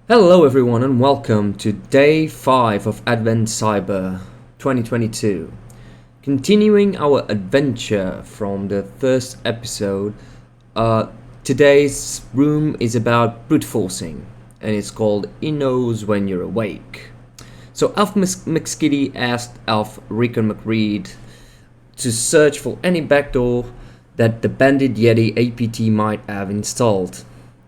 Hello everyone and welcome to day 5 of Advent Cyber 2022. Continuing our adventure from the first episode, today's room is about brute forcing and it's called He Knows When You're Awake. So Alf McSkitty asked Alf Ricker McReed to search for any backdoor that the Bandit Yeti APT might have installed.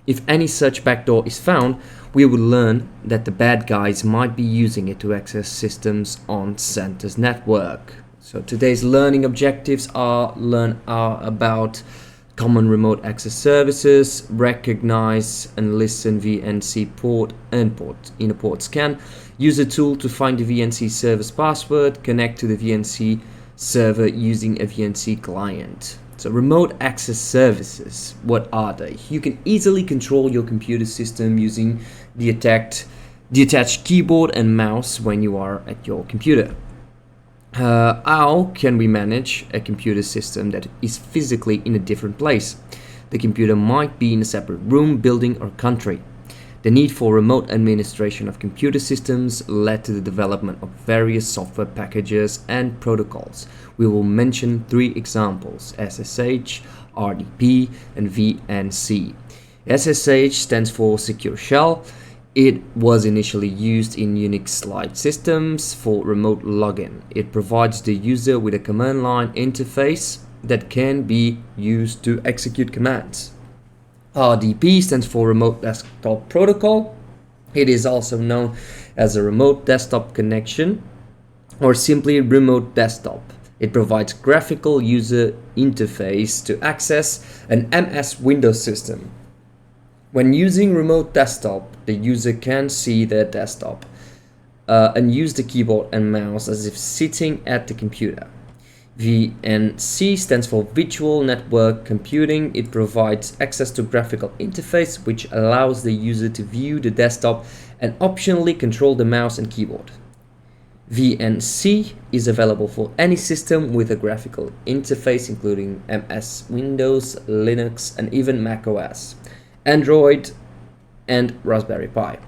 If any such backdoor is found, we will learn that the bad guys might be using it to access systems on Santa's network. So today's learning objectives are about common remote access services, recognize and listen VNC port and port in a port scan, use a tool to find the VNC server's password, connect to the VNC server using a VNC client. So remote access services, what are they? You can easily control your computer system using the attached keyboard and mouse when you are at your computer. How can we manage a computer system that is physically in a different place? The computer might be in a separate room, building, or country. The need for remote administration of computer systems led to the development of various software packages and protocols. We will mention 3 examples: SSH, RDP, and VNC. SSH stands for Secure Shell. It was initially used in Unix-like systems for remote login. It provides the user with a command line interface that can be used to execute commands. RDP stands for Remote Desktop Protocol. It is also known as a remote desktop connection or simply remote desktop. It provides graphical user interface to access an MS Windows system. When using remote desktop, the user can see their desktop and use the keyboard and mouse as if sitting at the computer. VNC stands for Virtual Network Computing. It provides access to graphical interface which allows the user to view the desktop and optionally control the mouse and keyboard. VNC is available for any system with a graphical interface including MS Windows, Linux, and even Mac OS, Android, and Raspberry Pi.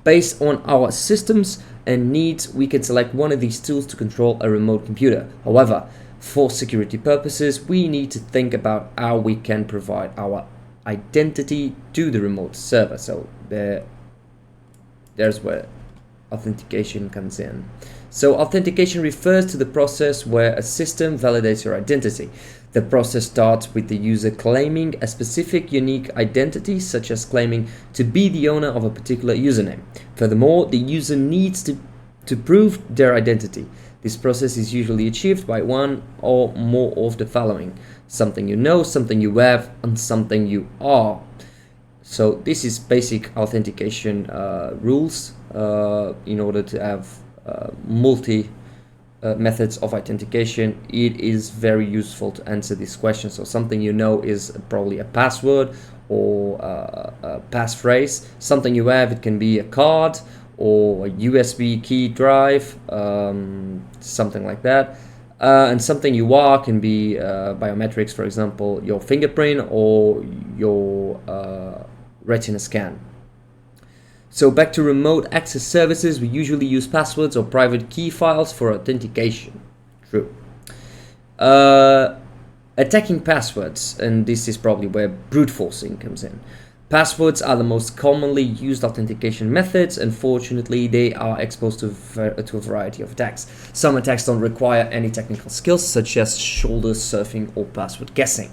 Based on our systems and needs, we can select one of these tools to control a remote computer. However, for security purposes, we need to think about how we can provide our identity to the remote server. So there's where authentication comes in. So authentication refers to the process where a system validates your identity. The process starts with the user claiming a specific unique identity, such as claiming to be the owner of a particular username. Furthermore, the user needs to prove their identity. This process is usually achieved by one or more of the following: something you know, something you have, and something you are. So this is basic authentication rules in order to have multi methods of authentication. It is very useful to answer this question. So something you know is probably a password or a passphrase. Something you have, it can be a card or a USB key drive, something like that. And something you are can be biometrics, for example, your fingerprint or your retina scan. So back to remote access services, we usually use passwords or private key files for authentication. True. Attacking passwords, and this is probably where brute forcing comes in. Passwords are the most commonly used authentication methods. Unfortunately, they are exposed to a variety of attacks. Some attacks don't require any technical skills, such as shoulder surfing or password guessing.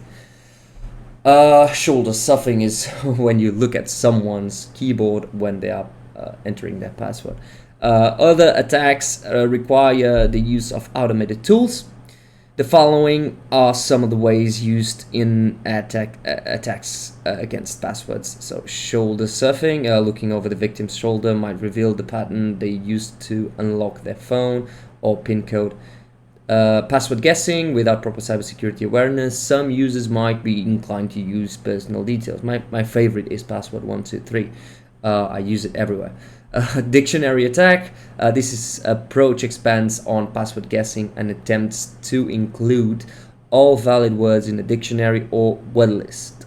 Shoulder surfing is when you look at someone's keyboard when they are entering their password. Other attacks require the use of automated tools. The following are some of the ways used in attacks against passwords. So shoulder surfing, looking over the victim's shoulder might reveal the pattern they used to unlock their phone or PIN code. Password guessing without proper cybersecurity awareness. Some users might be inclined to use personal details. My favorite is password 123. I use it everywhere. Dictionary attack. This approach expands on password guessing and attempts to include all valid words in a dictionary or word list.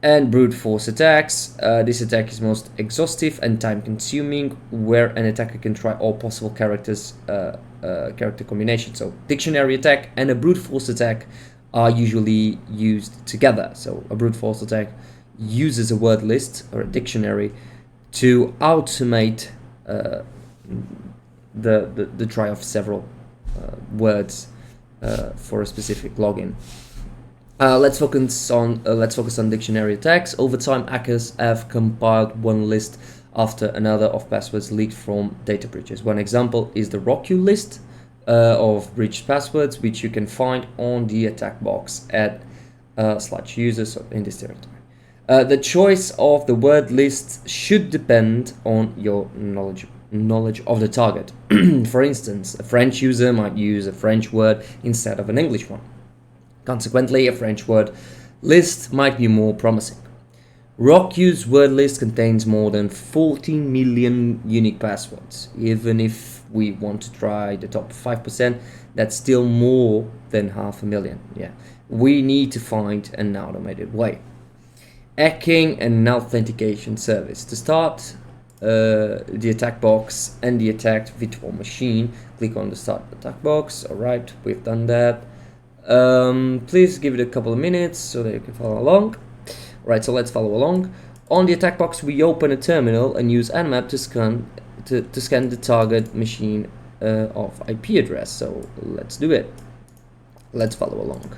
And brute force attacks. This attack is most exhaustive and time consuming, where an attacker can try all possible character combinations. So dictionary attack and a brute force attack are usually used together. So a brute force attack uses a word list or a dictionary to automate the try of several words for a specific login. Let's focus on dictionary attacks. Over time, hackers have compiled one list after another of passwords leaked from data breaches. One example is the RockU list of breached passwords, which you can find on the attack box at /users in this directory. The choice of the word list should depend on your knowledge of the target. For instance, a French user might use a French word instead of an English one. Consequently, a French word list might be more promising. RockU's word list contains more than 14 million unique passwords. Even if we want to try the top 5%, that's still more than 500,000. Yeah, we need to find an automated way. Hacking and authentication service. To start the attack box and the attacked virtual machine, click on the start attack box. Alright, we've done that. Please give it a couple of minutes so that you can follow along. Right, so let's follow along. On the attack box, we open a terminal and use Nmap to scan the target machine of IP address. So let's do it. Let's follow along.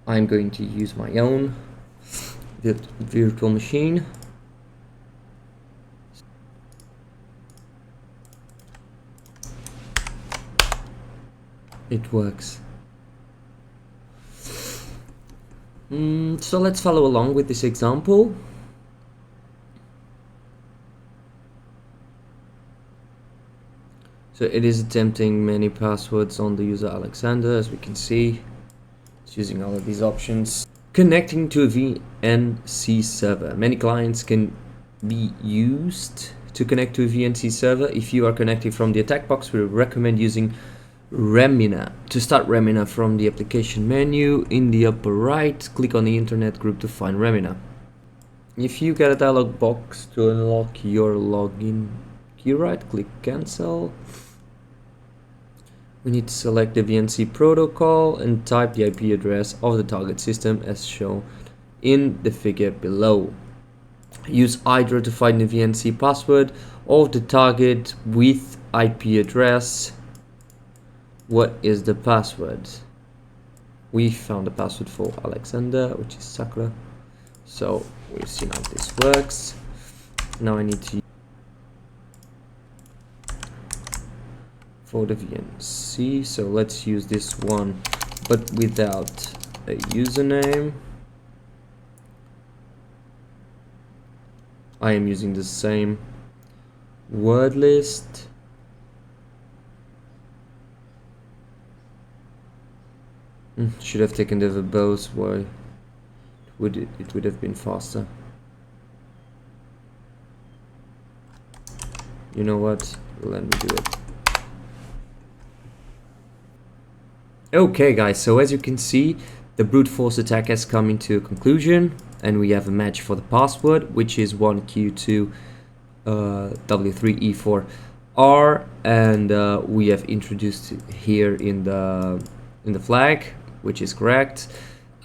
I'm going to use my own virtual machine. It works. So let's follow along with this example. So it is attempting many passwords on the user Alexander, as we can see. It's using all of these options. Connecting to a VNC server. Many clients can be used to connect to a VNC server. If you are connecting from the attack box, we recommend using Remina. To start Remina from the application menu in the upper right, click on the internet group to find Remina. If you get a dialog box to unlock your login key, right click cancel. We need to select the VNC protocol and type the IP address of the target system as shown in the figure below. Use Hydra to find the VNC password of the target with IP address. What is the password? We found the password for Alexander, which is Sakura. So we've seen how this works. Now I need to for the VNC. So let's use this one, but without a username. I am using the same word list. Should have taken the verbose. Why it would have been faster. You know what? Let me do it. Okay guys, so as you can see, the brute force attack has come into a conclusion, and we have a match for the password, which is 1Q2 W3E4R, and we have introduced it here in the flag, which is correct.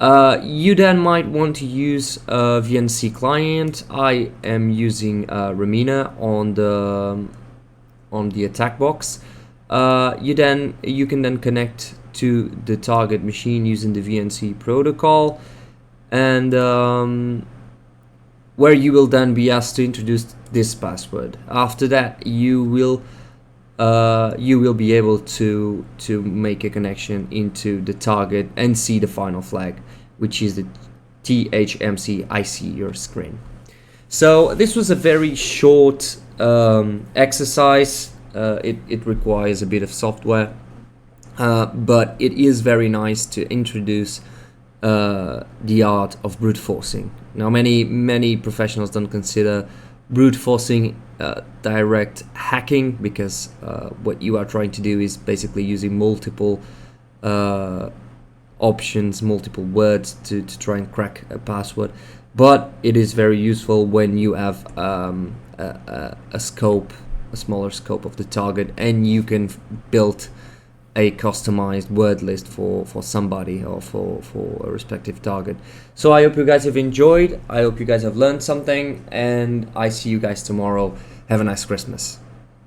You then might want to use a VNC client. I am using Remina on the attack box. You can then connect to the target machine using the VNC protocol, and where you will then be asked to introduce this password. After that, you will be able to make a connection into the target and see the final flag, which is the THMC. I see your screen. So this was a very short exercise. It requires a bit of software, but it is very nice to introduce the art of brute forcing. Now, many professionals don't consider brute forcing direct hacking, because what you are trying to do is basically using multiple options, multiple words to try and crack a password. But it is very useful when you have a scope, a smaller scope of the target, and you can build a customized word list for somebody or for a respective target. So I hope you guys have enjoyed. I hope you guys have learned something, and I see you guys tomorrow. Have a nice Christmas.